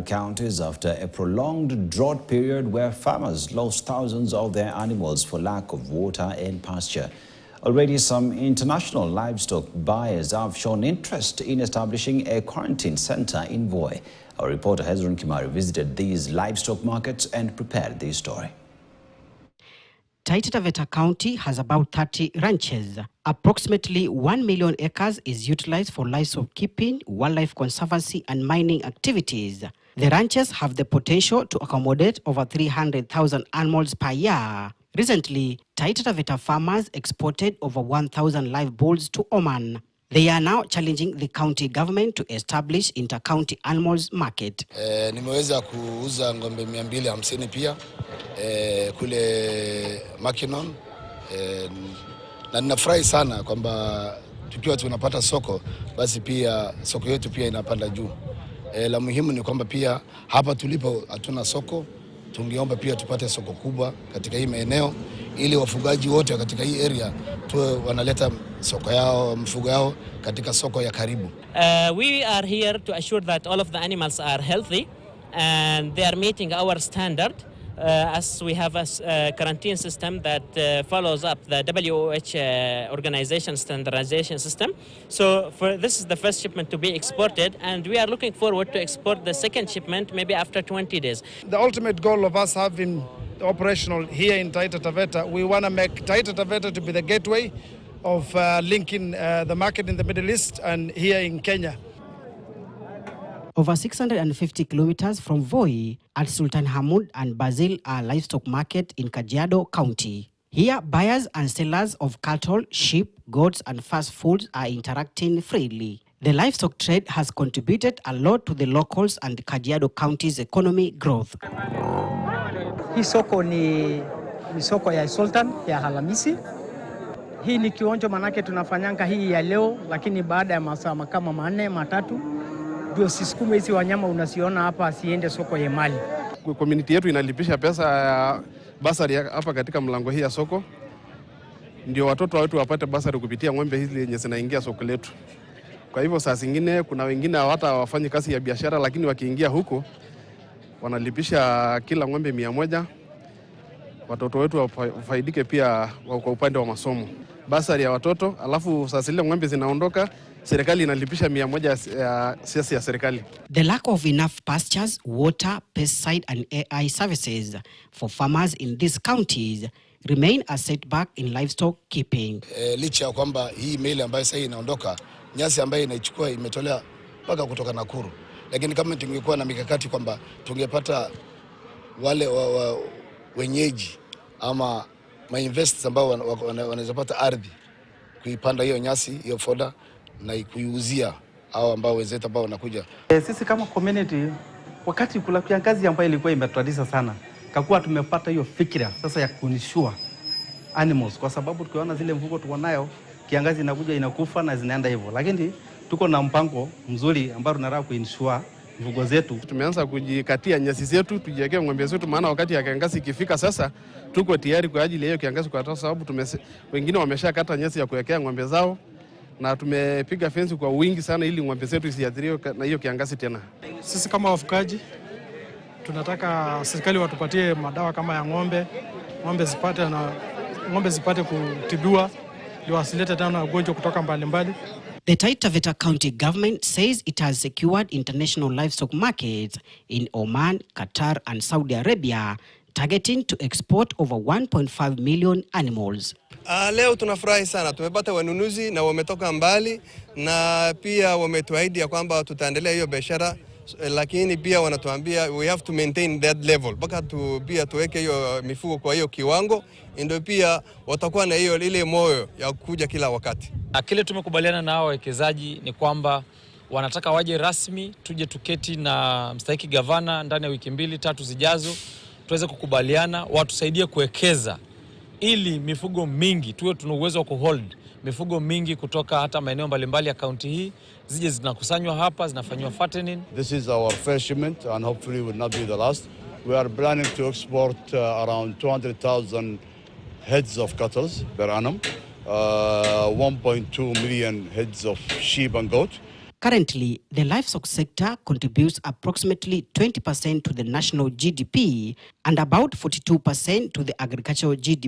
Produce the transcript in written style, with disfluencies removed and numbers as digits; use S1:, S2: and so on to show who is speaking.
S1: counties after a prolonged drought period where farmers lost thousands of their animals for lack of water and pasture. Already some international livestock buyers have shown interest in establishing a quarantine center in Voi. Our reporter Hezron Kimari visited these livestock markets and prepared this story.
S2: Taita Taveta County has about 30 ranches. Approximately 1 million acres is utilized for livestock keeping, wildlife conservancy and mining activities. The ranches have the potential to accommodate over 300,000 animals per year. Recently, Taita Taveta farmers exported over 1,000 live bulls to Oman. They are now challenging the county government to establish inter-county animals market.
S3: Nimeweza kuuza ng'ombe 250 pia kule Makinon, na ninafurahi sana kwamba tukiwa tunapata soko basi pia soko yetu pia inapanda juu. La muhimu ni kwamba pia hapa tulipo hatuna soko, tungeomba pia tupate soko kubwa katika hii maeneo ili wafugaji wote katika hii area tuwe wanaleta soko yao, mfugo yao katika soko ya karibu.
S4: We are here to assure that all of the animals are healthy and they are meeting our standard. As we have a quarantine system that follows up the WHO organization standardization system. So this is the first shipment to be exported, and we are looking forward to export the second shipment maybe after 20 days.
S5: The ultimate goal of us having operational here in Taita Taveta, we want to make Taita Taveta to be the gateway of linking the market in the Middle East and here in Kenya.
S2: Over 650 kilometers from Voi, at Sultan Hamoud and Basil are livestock market in Kajiado County. Here, buyers and sellers of cattle, sheep, goats and fast foods are interacting freely. The livestock trade has contributed a lot to the locals and Kajiado County's economy growth.
S6: Hii soko ni soko ya Sultan ya Halamisi. Hii ni kionjo manake tunafanyanga hii ya leo, lakini baada ya masaa kama 4 matatu ndio sisikume hizi wanyama unasiona hapa asiende soko ya mali.
S7: Community yetu inalipisha pesa ya basari hapa katika mlango hii ya soko. Ndio watoto wetu wapate basari kupitia ng'ombe hizi yenye zinaingia soko letu. Kwa hivyo saa zingine kuna wengine hata wafanyi kazi ya biashara, lakini wakiingia huko wanalipisha kila ng'ombe 100. Watoto wetu wafaidike pia kwa upande wa masomo. Basari ya watoto, alafu saa zile ng'ombe zinaondoka, serikali inalipisha 100 ya siasa ya serikali.
S2: The lack of enough pastures, water, pesticide and AI services for farmers in these counties remain a setback in livestock keeping.
S3: Licha ya kwamba hii meli ambayo sasa inaondoka, nyasi ambayo inaichukua imetolewa mpaka kutoka Nakuru. Lakini kama tungekuwa na mikakati kwamba tungepata wale wenyeji ama investors ambao wanaweza pata ardhi kuipanda hiyo nyasi, hiyo foda na kuiuzia hao ambao wenzetu ambao wanakuja.
S8: Sisi kama community wakati kula kiangazi ambayo ilikuwa imetatiza sana, kakuwa tumepata hiyo fikira sasa ya kunishua animals, kwa sababu tukiona zile mfugo tuko nayo kiangazi inakuja inakufa na zinaenda hivyo, lakini tuko na mpango mzuri ambao tunataka kuinsure mfugo zetu.
S7: Tumeanza kujikatia nyasi zetu tujiwekea ng'ombe zetu, maana wakati ya kiangazi ikifika sasa tuko tayari kwa ajili ya hiyo kiangazi, kwa sababu wengine wameshakata nyasi ya kuwekea ng'ombe zao na tumepiga fence kwa wingi sana ili ng'ombe zetu isiathiriwe na hiyo kiangazi tena.
S5: Sisi kama wafugaji tunataka serikali watupatie madawa kama ya ng'ombe zipate kutibiwa ili wasilete tena ugonjwa kutoka mbalimbali.
S2: The Taita Taveta County government says it has secured international livestock markets in Oman, Qatar and Saudi Arabia, targeting to export over 1.5 million animals.
S9: Leo tunafurahi sana, tumepata wanunuzi na wametoka mbali, na pia wametuahidi ya kwamba tutaendelea hiyo biashara, lakini pia wanatuambia we have to maintain that level mpaka pia tuweke hiyo mifugo kwa hiyo kiwango, ndio pia watakuwa na hiyo ile moyo ya kuja kila wakati.
S10: Kile tumekubaliana na wawekezaji ni kwamba wanataka waje rasmi, tuje tuketi na mstahiki gavana ndani ya wiki 2-3 zijazo, tuweze kukubaliana watusaidie kuwekeza ili mifugo mingi tuwe tuna uwezo wa kuhold mifugo mingi kutoka hata maeneo mbalimbali ya kaunti hii zije zinakusanywa hapa, zinafanywa fattening.
S11: This is our first shipment and hopefully will not be the last. We are planning to export around 200,000 heads of cattle per annum, 1.2 million heads of sheep and goat.
S2: Currently, the livestock sector contributes approximately 20% to the national GDP and about 42% to the agricultural GDP.